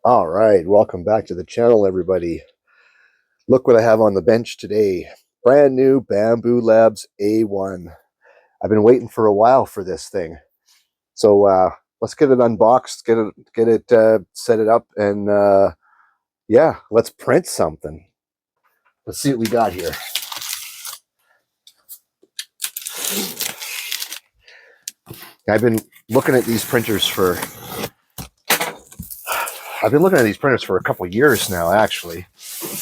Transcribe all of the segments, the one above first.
All right, welcome back to the channel, everybody. Look what I have on the bench today. Brand new Bambu Labs A1. I've been waiting for a while for this thing. So let's get it unboxed, get it set it up, and yeah, let's print something. Let's see what we got here. I've been looking at these printers for a couple of years now, actually.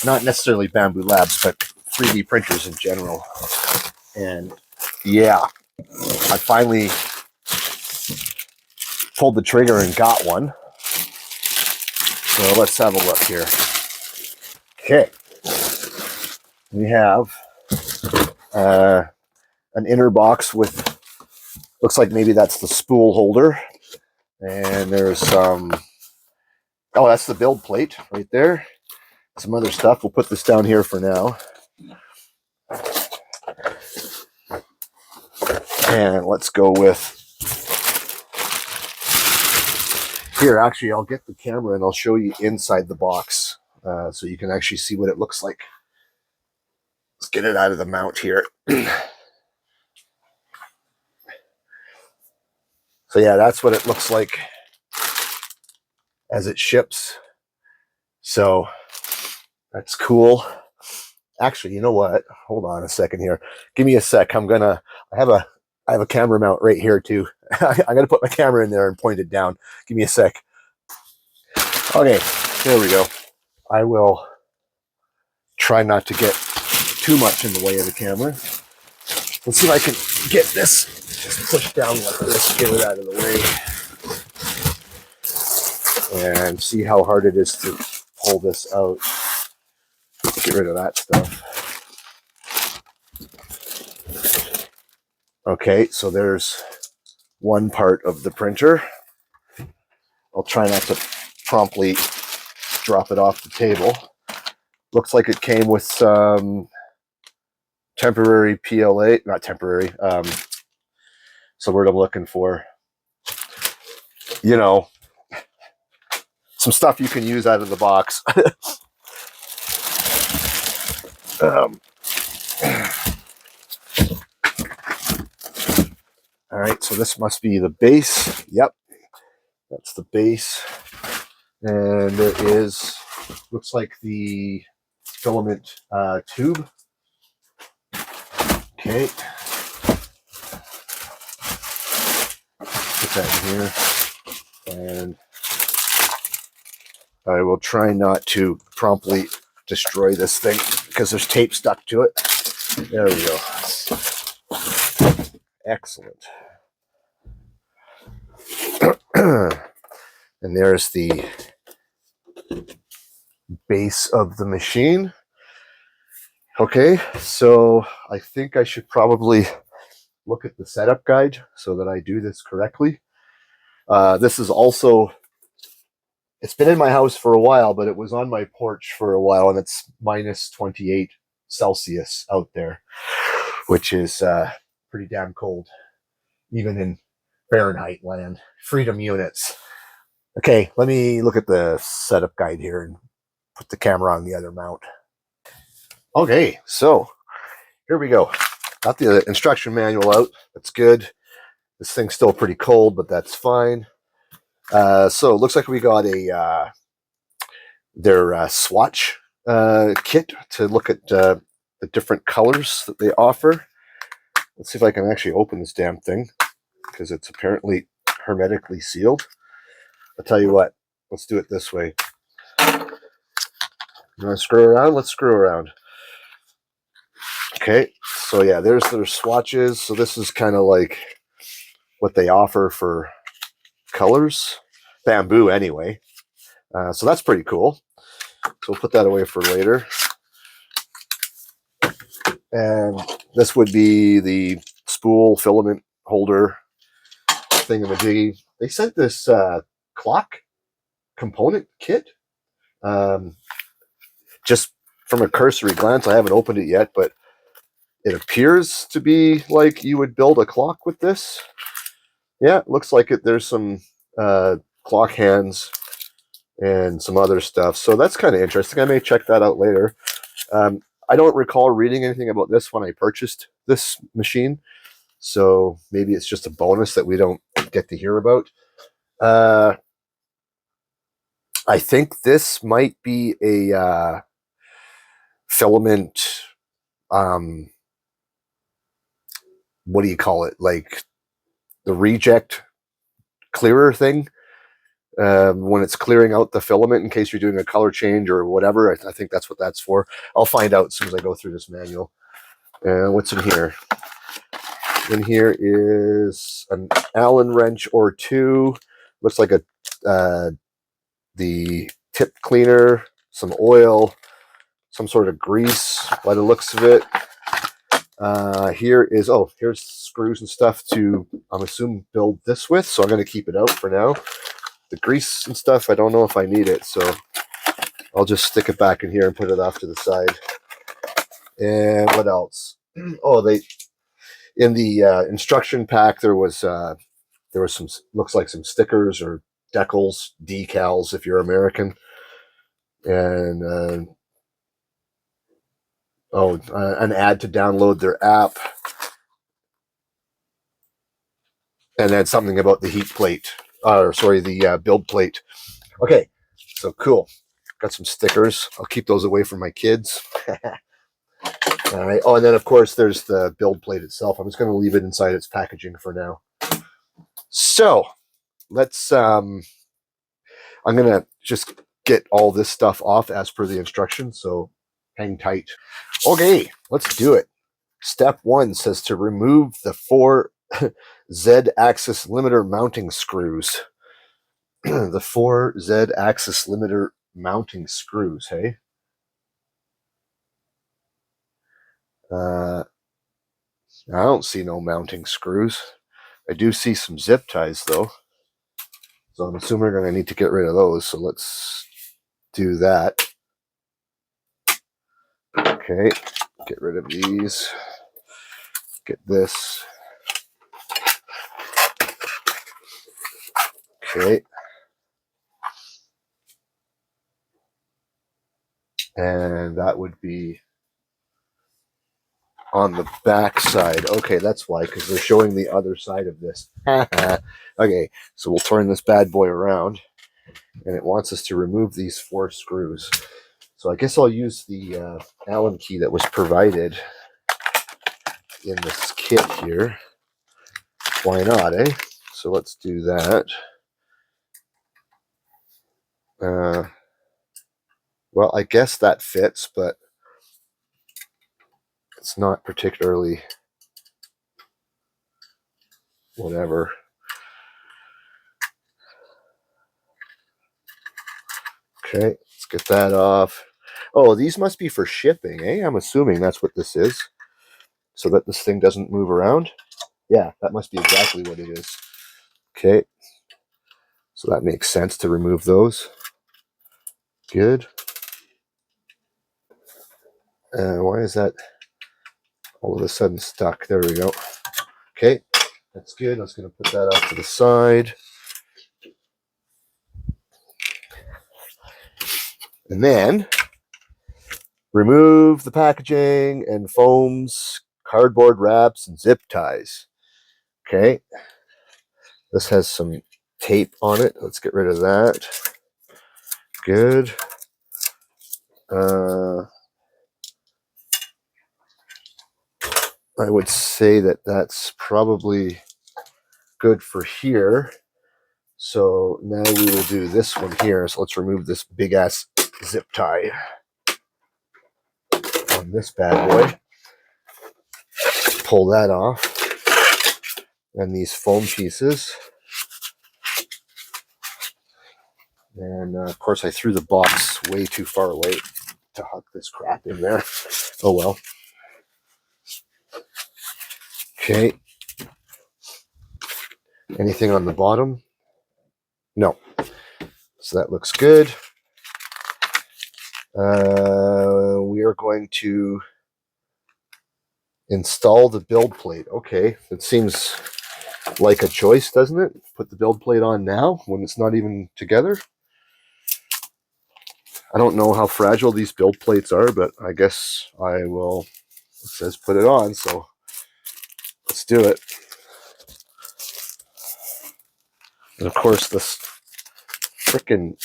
Not necessarily Bambu Labs, but 3D printers in general. And yeah, I finally pulled the trigger and got one. So let's have a look here. Okay, we have an inner box with, looks like maybe that's the spool holder. And there's some, oh, that's the build plate right there. Some other stuff. We'll put this down here for now. And let's go with, here, actually, I'll get the camera and I'll show you inside the box so you can actually see what it looks like. Let's get it out of the mount here. So yeah, that's what it looks like as it ships. So that's cool. Actually, you know what? Hold on a second here. Give me a sec. I have a camera mount right here too. I'm gonna put my camera in there and point it down. Give me a sec. Okay, there we go. I will try not to get too much in the way of the camera. Let's see if I can get this just pushed down like this, get it out of the way, and see how hard it is to pull this out. Get rid of that stuff. Okay, so there's one part of the printer. I'll try not to promptly drop it off the table. Looks like it came with some temporary PLA, not temporary, so word I'm looking for, you know, some stuff you can use out of the box. All right, so this must be the base. Yep, that's the base. And there is, looks like the filament tube. Okay. Put that in here. And I will try not to promptly destroy this thing because there's tape stuck to it. There we go. Excellent. And there's the base of the machine. Okay, so I think I should probably look at the setup guide so that I do this correctly. This is also, it's been in my house for a while, but it was on my porch for a while, and it's minus 28 Celsius out there, which is pretty damn cold, even in Fahrenheit land. Freedom units. Okay, let me look at the setup guide here and put the camera on the other mount. Okay, so here we go. Got the instruction manual out. That's good. This thing's still pretty cold, but that's fine. So it looks like we got a their swatch kit to look at the different colors that they offer. Let's see if I can actually open this damn thing because it's apparently hermetically sealed. I'll tell you what, let's do it this way. You want to screw around? Let's screw around. Okay, so yeah, there's their swatches. So this is kind of like what they offer for colors. Bamboo anyway. So that's pretty cool. So we'll put that away for later. And this would be the spool filament holder thingamajiggy. They sent this clock component kit. Just from a cursory glance, I haven't opened it yet, but it appears to be like you would build a clock with this. Yeah, it looks like it. There's some clock hands and some other stuff. So that's kind of interesting. I may check that out later. I don't recall reading anything about this when I purchased this machine, so maybe it's just a bonus that we don't get to hear about. I think this might be a filament. What do you call it? Like the reject clearer thing. When it's clearing out the filament in case you're doing a color change or whatever. I think that's what that's for. I'll find out as soon as I go through this manual. What's in here? In here is an Allen wrench or two. Looks like the tip cleaner, some oil, some sort of grease by the looks of it. Here's screws and stuff to, I'm assuming, build this with. So I'm going to keep it out for now. The grease and stuff, I don't know if I need it, so I'll just stick it back in here and put it off to the side. And what else? Oh, in the instruction pack there was some, looks like some stickers or decals if you're American, and an ad to download their app, and then something about the heat plate, the build plate. Okay, so cool. Got some stickers. I'll keep those away from my kids. All right. Oh, and then of course there's the build plate itself. I'm just going to leave it inside its packaging for now. So let's. I'm going to just get all this stuff off as per the instructions. So hang tight. Okay, let's do it. Step 1 says to remove the 4 Z-axis limiter mounting screws. The 4 Z-axis limiter mounting screws, hey? I don't see no mounting screws. I do see some zip ties, though. So I'm assuming we're going to need to get rid of those. So let's do that. Okay, get rid of these. Get this. Okay. And that would be on the back side. Okay, that's why, because they're showing the other side of this. Okay, so we'll turn this bad boy around, and it wants us to remove these 4 screws. So I guess I'll use the Allen key that was provided in this kit here. Why not, eh? So let's do that. Well, I guess that fits, but it's not particularly whatever. Okay, let's get that off. Oh, these must be for shipping, eh? I'm assuming that's what this is, so that this thing doesn't move around. Yeah, that must be exactly what it is. Okay, so that makes sense to remove those. Good. Why is that all of a sudden stuck? There we go. Okay, that's good. I was going to put that off to the side. And then remove the packaging and foams, cardboard wraps, and zip ties. Okay, this has some tape on it. Let's get rid of that. Good. I would say that that's probably good for here. So now we will do this one here. So let's remove this big ass zip tie on this bad boy. Pull that off. And these foam pieces. And of course I threw the box way too far away to huck this crap in there. Oh well. Okay. Anything on the bottom? No. So that looks good. We are going to install the build plate. Okay, it seems like a choice, doesn't it? Put the build plate on now when it's not even together. I don't know how fragile these build plates are, but I guess I will. It says put it on, so let's do it. And of course, this freaking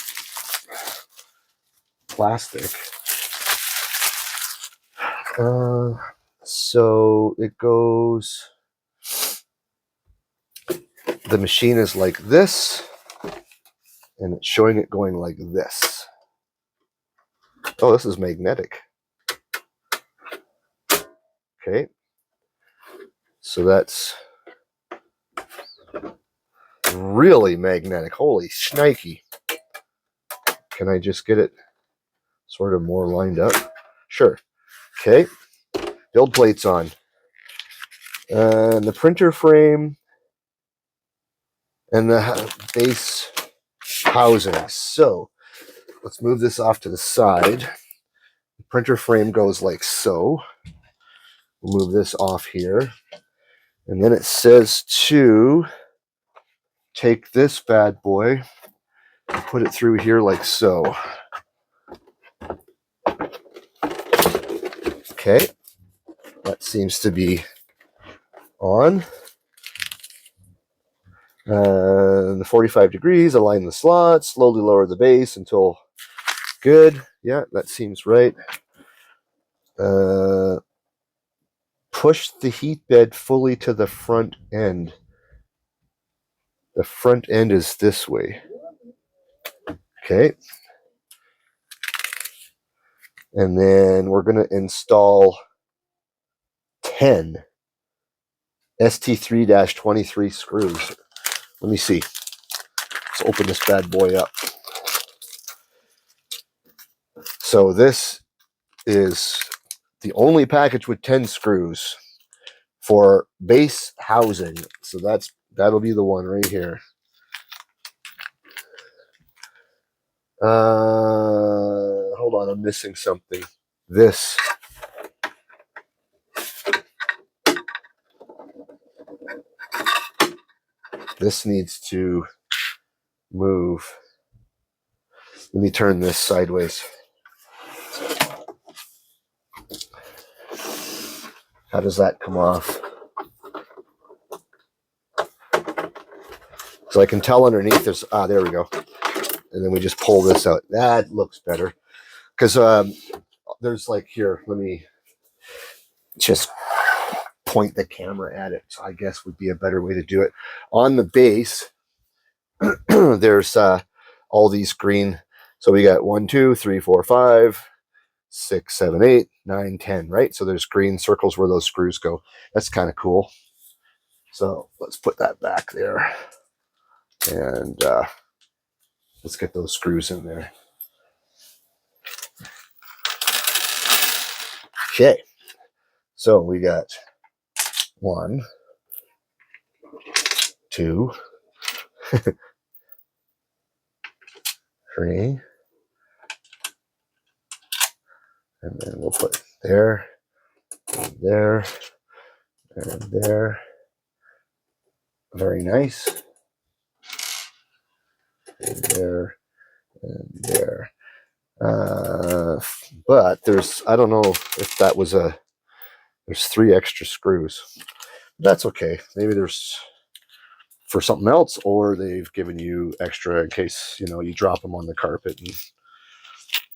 plastic. So it goes. The machine is like this, and it's showing it going like this. Oh, this is magnetic. Okay. So that's really magnetic. Holy shnikey. Can I just get it sort of more lined up? Sure. Okay. Build plates on. And the printer frame and the base housing. So let's move this off to the side. The printer frame goes like so. We'll move this off here. And then it says to take this bad boy and put it through here like so. Okay. That seems to be on. The 45 degrees, align the slots, slowly lower the base until good. Yeah, that seems right. Push the heat bed fully to the front end. The front end is this way. Okay. And then we're going to install 10 ST3-23 screws. Let me see. Let's open this bad boy up. So this is the only package with 10 screws for base housing. So that'll be the one right here. Hold on, I'm missing something. This needs to move. Let me turn this sideways. How does that come off? So I can tell underneath there's, there we go. And then we just pull this out. That looks better. Because there's like here, let me just point the camera at it. So I guess would be a better way to do it. On the base, there's all these green. So we got 1, 2, 3, 4, 5, 6, 7, 8, 9, 10, right? So there's green circles where those screws go. That's kind of cool. So let's put that back there. And let's get those screws in there. Okay. So we got 1, 2, 3. And then we'll put there, and there, and there. Very nice. And there, and there. But there's, I don't know if that was there's 3 extra screws. That's okay. Maybe there's for something else, or they've given you extra in case, you drop them on the carpet and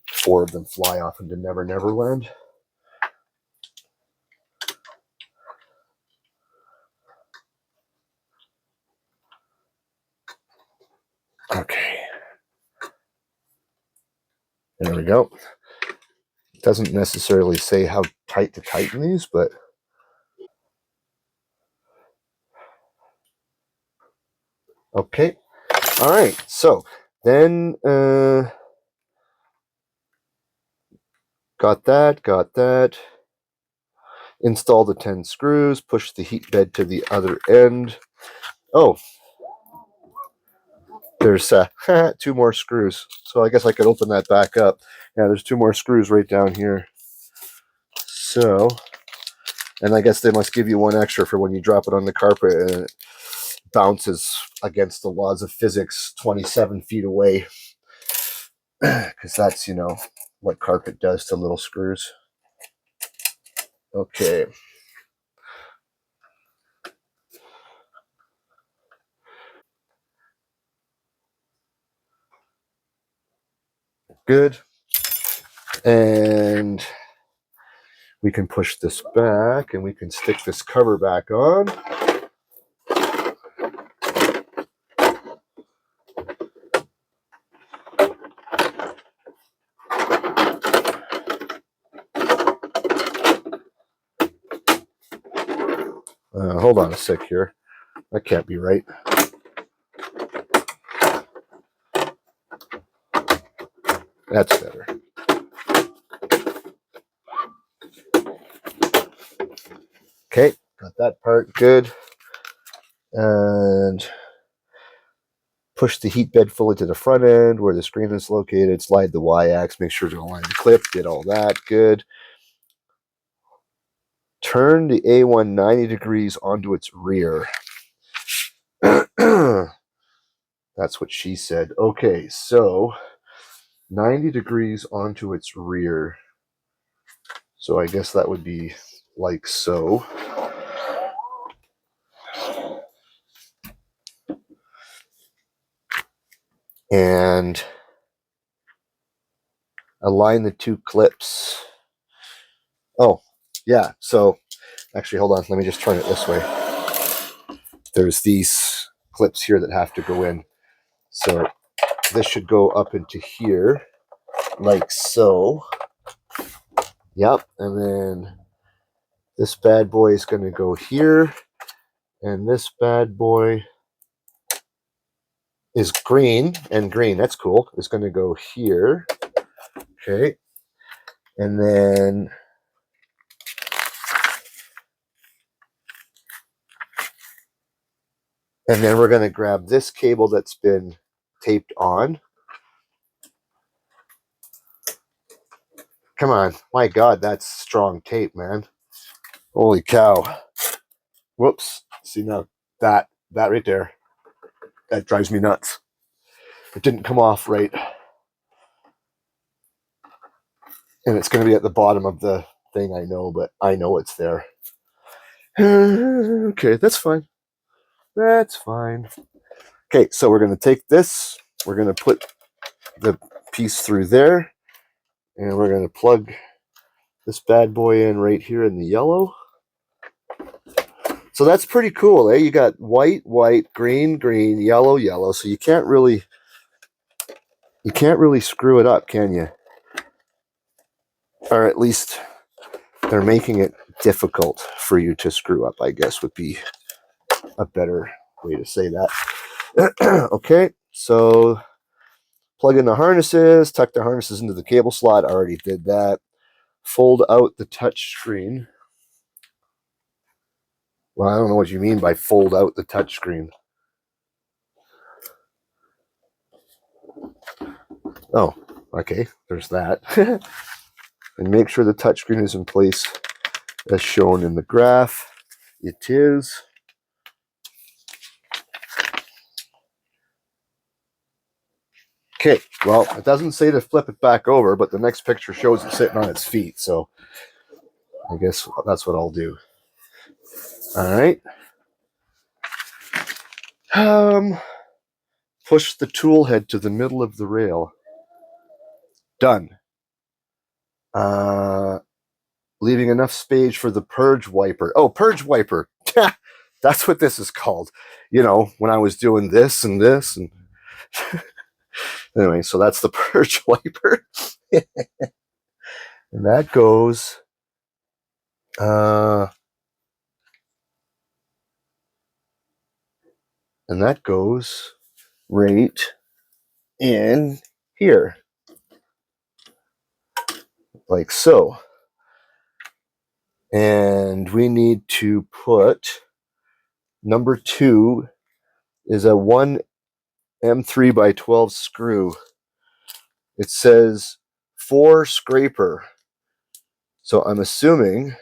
4 of them fly off into Never Never Land. Okay. There we go. It doesn't necessarily say how tight to tighten these, but okay. All right. So then got that. Install the 10 screws, push the heat bed to the other end. Oh, there's 2 more screws. So I guess I could open that back up. Yeah, there's 2 more screws right down here. So, and I guess they must give you 1 extra for when you drop it on the carpet and it bounces against the laws of physics 27 feet away. because that's, you know, what carpet does to little screws. Okay. Good. And we can push this back and we can stick this cover back on. Hold on a sec here. That can't be right. That's better. Okay, got that part good. And push the heat bed fully to the front end where the screen is located. Slide the Y-axis, make sure to align the clip. Did all that, good. Turn the A1 90 degrees onto its rear. That's what she said. Okay, so 90 degrees onto its rear. So I guess that would be like so. And align the two clips. Oh, yeah. So actually, hold on. Let me just turn it this way. There's these clips here that have to go in. So this should go up into here, like so. Yep. And then this bad boy is going to go here. And this bad boy is green. And green, that's cool. It's going to go here. Okay. And then we're going to grab this cable that's been taped on. Come on. My God, that's strong tape, man. Holy cow. Whoops. See now, that right there, that drives me nuts. It didn't come off right. And it's going to be at the bottom of the thing, I know, but I know it's there. Okay, that's fine. That's fine. Okay, so we're going to take this. We're going to put the piece through there. And we're going to plug this bad boy in right here in the yellow. So that's pretty cool, eh? You got white, white, green, green, yellow, yellow. So you can't really screw it up, can you? Or at least they're making it difficult for you to screw up, I guess would be a better way to say that. Okay, so plug in the harnesses, tuck the harnesses into the cable slot. I already did that. Fold out the touch screen. Well, I don't know what you mean by fold out the touch screen. Oh, okay, there's that. And make sure the touchscreen is in place as shown in the graph. It is. Okay, well, it doesn't say to flip it back over, but the next picture shows it sitting on its feet, so I guess that's what I'll do. All right. Push the tool head to the middle of the rail. Done. Leaving enough space for the purge wiper. Oh, purge wiper. That's what this is called. You know, when I was doing this and this and anyway, so that's the purge wiper. And that goes right in here, like so. And we need to put number 2 is a 1 M3 by 12 screw. It says 4 scraper. So I'm assuming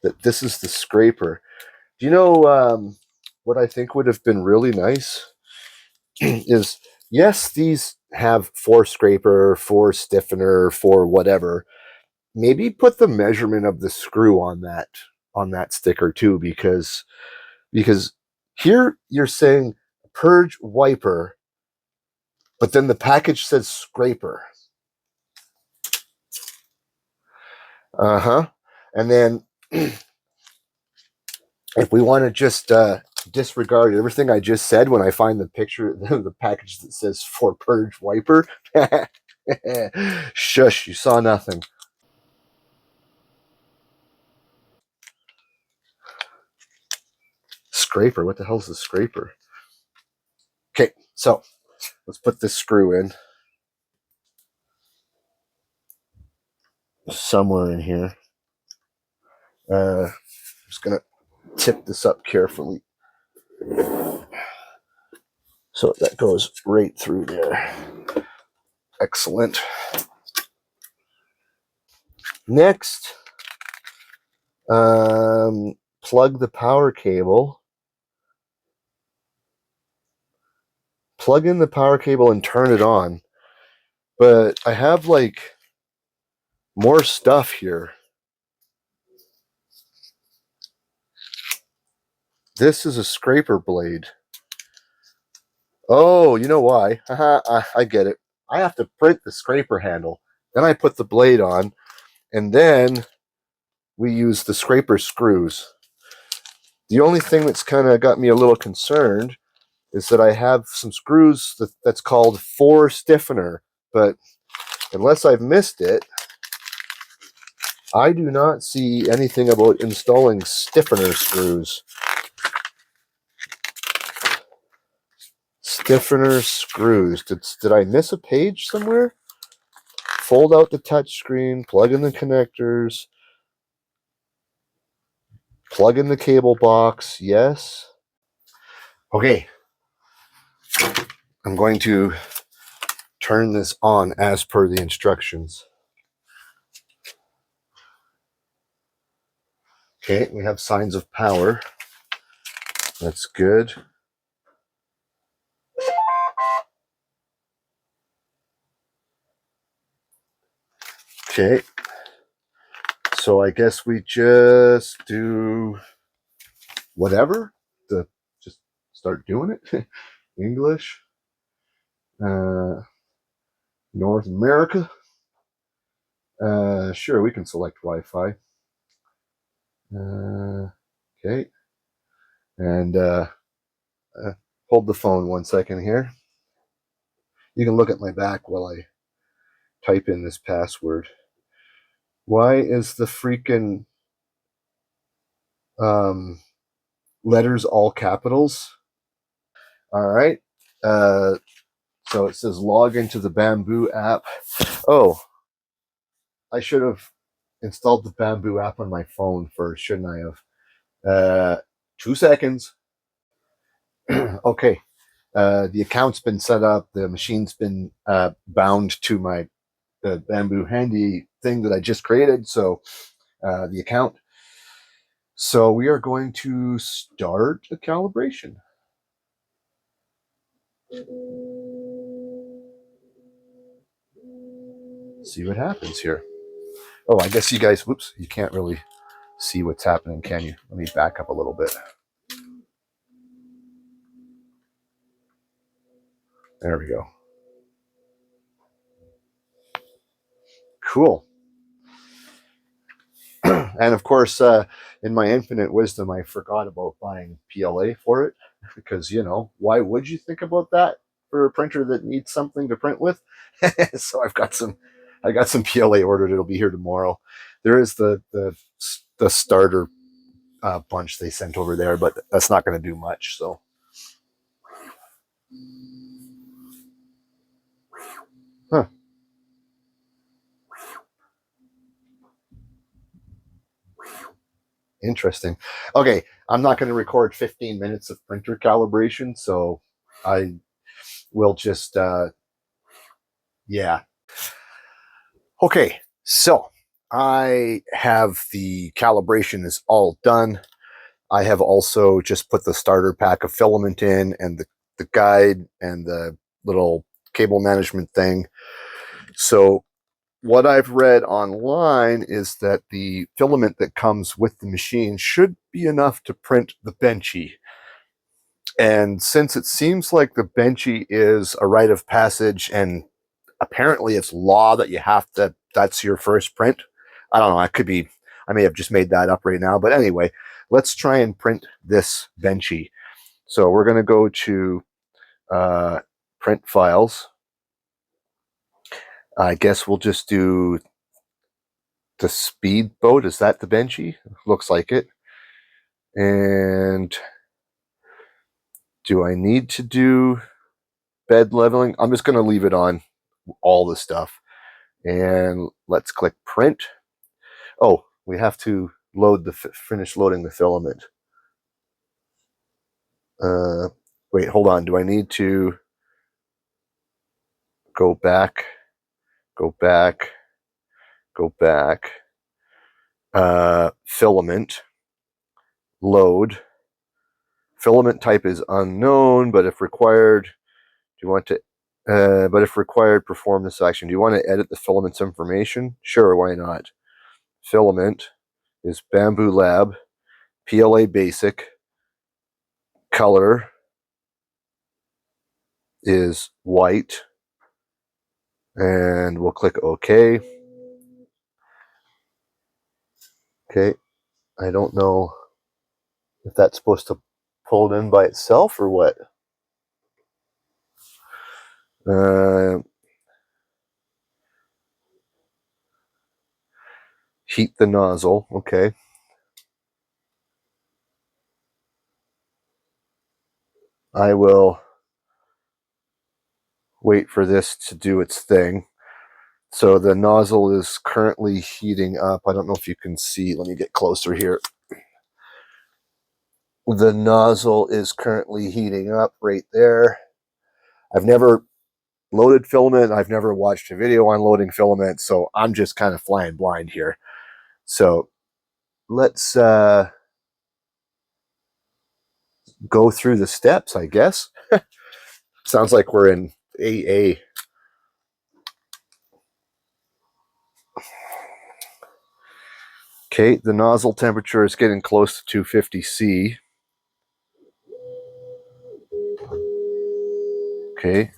that this is the scraper. Do you know what I think would have been really nice? is, yes, these have 4 scraper, 4 stiffener, 4 whatever. Maybe put the measurement of the screw on that sticker too, because here you're saying purge wiper, but then the package says scraper. Uh-huh. And then if we want to just disregard everything I just said when I find the picture, the package that says for purge wiper, shush, you saw nothing. Scraper, what the hell's a scraper? Okay, so let's put this screw in somewhere in here. I'm just gonna tip this up carefully so that goes right through there. Excellent. Next, plug the power cable. Plug in the power cable and turn it on. But I have like more stuff here. This is a scraper blade. Oh, you know why? I get it. I have to print the scraper handle. Then I put the blade on, and then we use the scraper screws. The only thing that's kind of got me a little concerned is that I have some screws that's called 4 stiffener, but unless I've missed it, I do not see anything about installing stiffener screws. Stiffener screws. Did I miss a page somewhere? Fold out the touch screen, plug in the connectors, plug in the cable box. Yes. Okay. I'm going to turn this on as per the instructions. Okay, we have signs of power. That's good. Okay. So I guess we just do whatever to just start doing it. English. North America. Sure, we can select Wi-Fi. Okay. And hold the phone 1 second here. You can look at my back while I type in this password. Why is the freaking letters all capitals? All right. So it says log into the Bambu app. Oh, I should have installed the Bambu app on my phone first, shouldn't I have? 2 seconds. Okay. The account's been set up. The machine's been bound to the Bambu Handy thing that I just created. So the account. So we are going to start a calibration. See what happens here. Oh, I guess you guys, whoops, you can't really see what's happening, can you? Let me back up a little bit. There we go. Cool. And of course, in my infinite wisdom, I forgot about buying PLA for it because, why would you think about that for a printer that needs something to print with? So I got some PLA ordered. It'll be here tomorrow. There is the starter bunch they sent over there, but that's not going to do much. So. Huh. Interesting. Okay, I'm not going to record 15 minutes of printer calibration, so I will just, yeah. Okay, so I have the calibration is all done. I have also just put the starter pack of filament in and the guide and the little cable management thing. So what I've read online is that the filament that comes with the machine should be enough to print the benchy. And since it seems like the benchy is a rite of passage and apparently it's law that you have to, that's your first print. I don't know, I may have just made that up right now, but anyway, let's try and print this benchy. So we're going to go to print files. I guess we'll just do the speedboat. Is that the benchy? Looks like it. And do I need to do bed leveling? I'm just going to leave it on all the stuff. And let's click print. Oh, we have to load the finish loading the filament. Wait, hold on. Do I need to go back? Go back. Go back. Filament. Load. Filament type is unknown, but if required, do you want to? But if required, perform this action. Do you want to edit the filament's information? Sure, why not? Filament is Bambu Lab, PLA Basic. Color is white, and we'll click OK. Okay, I don't know if that's supposed to pull it in by itself or what. Heat the nozzle. Okay. I will wait for this to do its thing. So the nozzle is currently heating up. I don't know if you can see. Let me get closer here. The nozzle is currently heating up right there. I've never loaded filament. I've never watched a video on loading filament, so I'm just kind of flying blind here. So let's go through the steps, I guess. Sounds like we're in AA. Okay, the nozzle temperature is getting close to 250 C. Okay.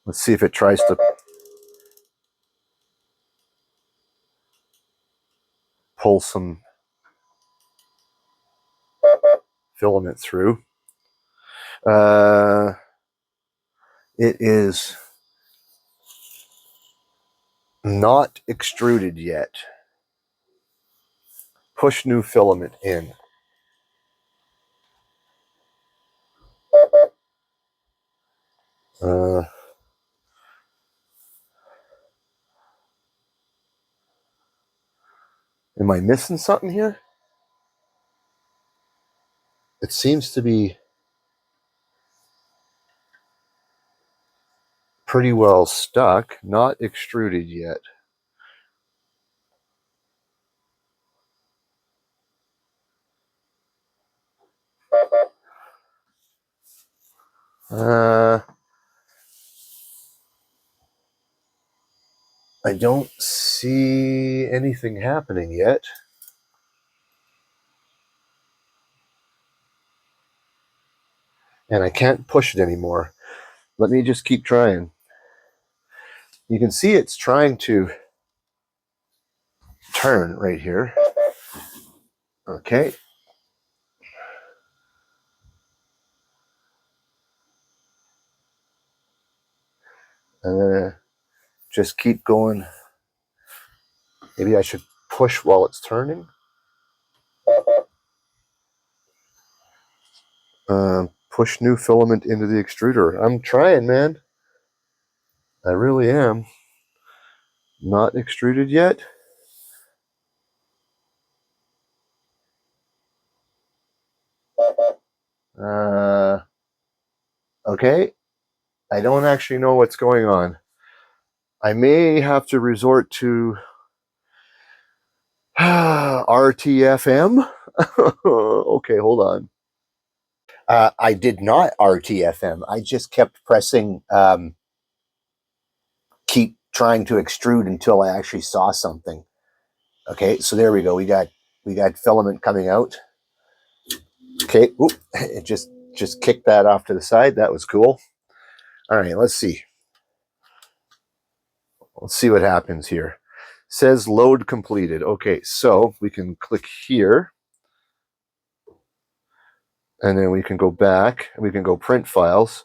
Let's see if it tries to pull some filament through. It is not extruded yet. Push new filament in. Am I missing something here? It seems to be pretty well stuck, not extruded yet. I don't see anything happening yet. And I can't push it anymore. Let me just keep trying. You can see it's trying to turn right here. Okay. Just keep going. Maybe I should push while it's turning. Push new filament into the extruder. I'm trying, man. I really am. Not extruded yet. Okay. I don't actually know what's going on. I may have to resort to RTFM. Okay, hold on. I did not RTFM. I just kept pressing, keep trying to extrude until I actually saw something. Okay, so there we go. We got filament coming out. Okay, oop, it just kicked that off to the side. That was cool. All right, let's see. Let's see what happens here. Says load completed. Okay, so we can click here, and then we can go back, and we can go print files,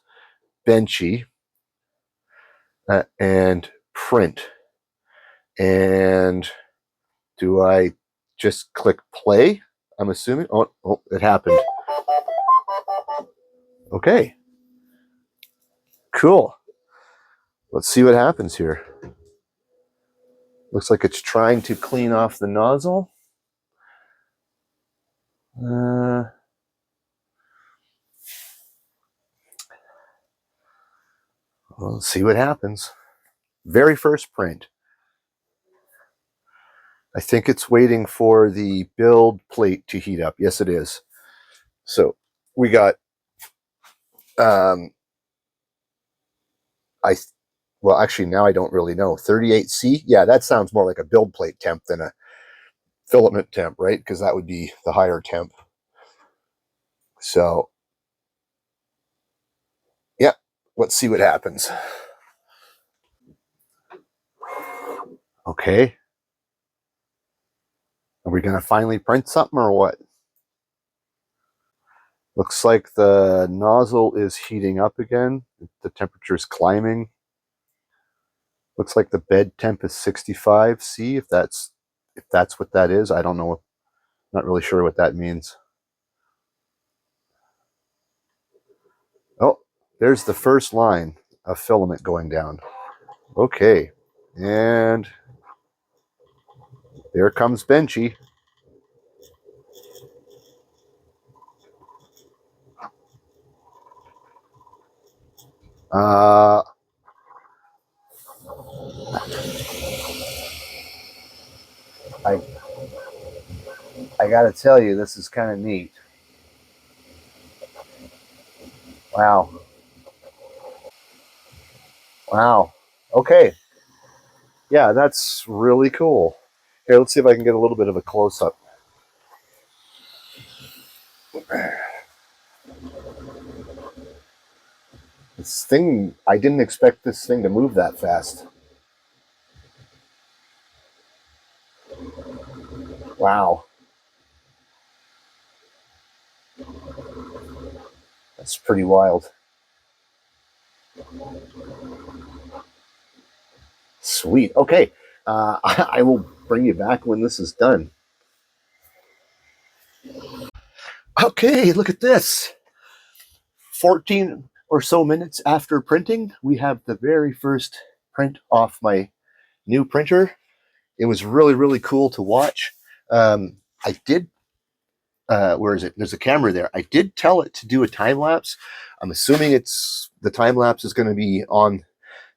Benchy, and print. And do I just click play? I'm assuming. Oh, it happened. Okay, cool. Let's see what happens here. Looks like it's trying to clean off the nozzle. Let's see what happens. Very first print. I think it's waiting for the build plate to heat up. Yes, it is. So we got, well, actually now I don't really know. 38C? Yeah, that sounds more like a build plate temp than a filament temp, right? Because that would be the higher temp. So, yeah, let's see what happens. Okay. Are we going to finally print something or what? Looks like the nozzle is heating up again. The temperature is climbing. Looks like the bed temp is 65C. If that's what that is, I don't know. Not really sure what that means. Oh, there's the first line of filament going down. Okay, and there comes Benchy. I I gotta tell you, this is kind of neat. Wow. Wow. Okay. Yeah, that's really cool. Here, let's see if I can get a little bit of a close up. This thing, I didn't expect this thing to move that fast. Wow. That's pretty wild. Sweet. Okay. I will bring you back when this is done. Okay, look at this. 14 or so minutes after printing, we have the very first print off my new printer. It was really, really cool to watch. I did, where is it? There's a camera there. I did tell it to do a time lapse. I'm assuming the time lapse is going to be on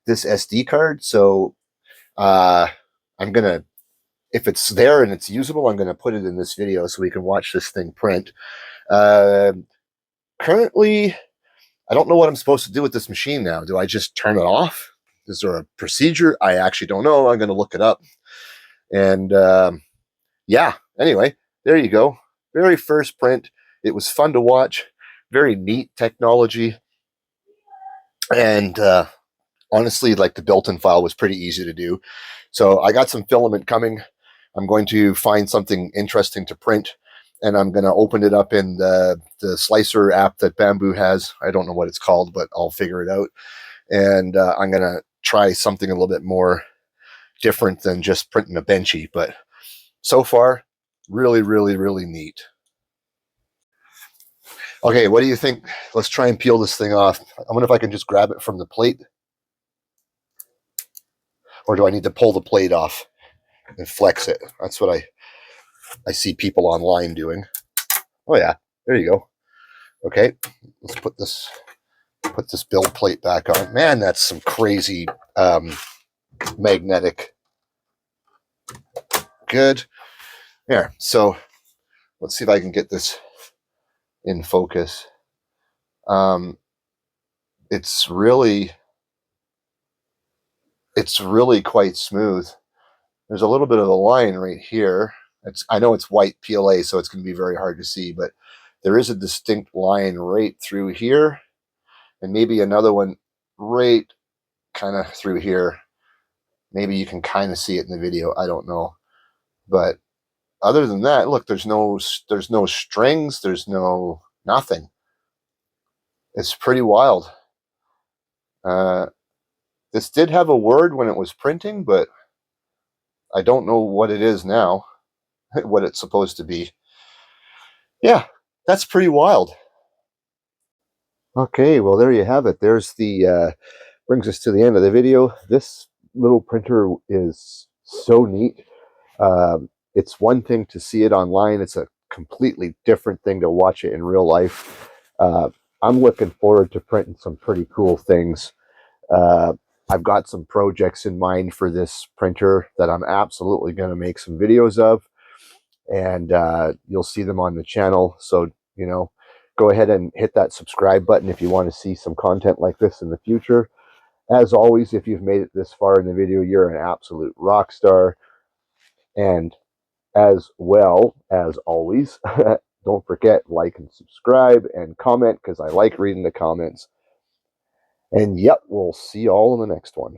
this SD card. So I'm going to, if it's there and it's usable, I'm going to put it in this video so we can watch this thing print. Currently, I don't know what I'm supposed to do with this machine now. Do I just turn it off? Is there a procedure? I actually don't know. I'm going to look it up. And yeah, anyway, there you go. Very first print. It was fun to watch. Very neat technology. And honestly, like the built-in file was pretty easy to do. So I got some filament coming. I'm going to find something interesting to print, and I'm going to open it up in the slicer app that Bambu has. I don't know what it's called, but I'll figure it out. And I'm going to try something a little bit more different than just printing a Benchy. But so far, really, really, really neat. Okay, what do you think? Let's try and peel this thing off. I wonder if I can just grab it from the plate. Or do I need to pull the plate off and flex it? That's what I see people online doing. Oh yeah, there you go. Okay, let's put this build plate back on. Man, that's some crazy magnetic. Good. There. So Let's see if I can get this in focus. It's really quite smooth. There's a little bit of a line right here. I know it's white PLA, so it's going to be very hard to see, but there is a distinct line right through here, and maybe another one right kind of through here. Maybe you can kind of see it in the video. I don't know, but other than that, look, there's no strings, there's no nothing. It's pretty wild. This did have a word when it was printing, but I don't know what it is now, what it's supposed to be. Yeah, that's pretty wild. Okay, well, there you have it. There's the brings us to the end of the video. This little printer is so neat. It's one thing to see it online. It's a completely different thing to watch it in real life. I'm looking forward to printing some pretty cool things. Uh, I've got some projects in mind for this printer that I'm absolutely going to make some videos of, and you'll see them on the channel. So, you know, go ahead and hit that subscribe button if you want to see some content like this in the future. As always, if you've made it this far in the video, you're an absolute rock star. And as well as always, don't forget, like and subscribe and comment, because I like reading the comments. And yep, we'll see you all in the next one.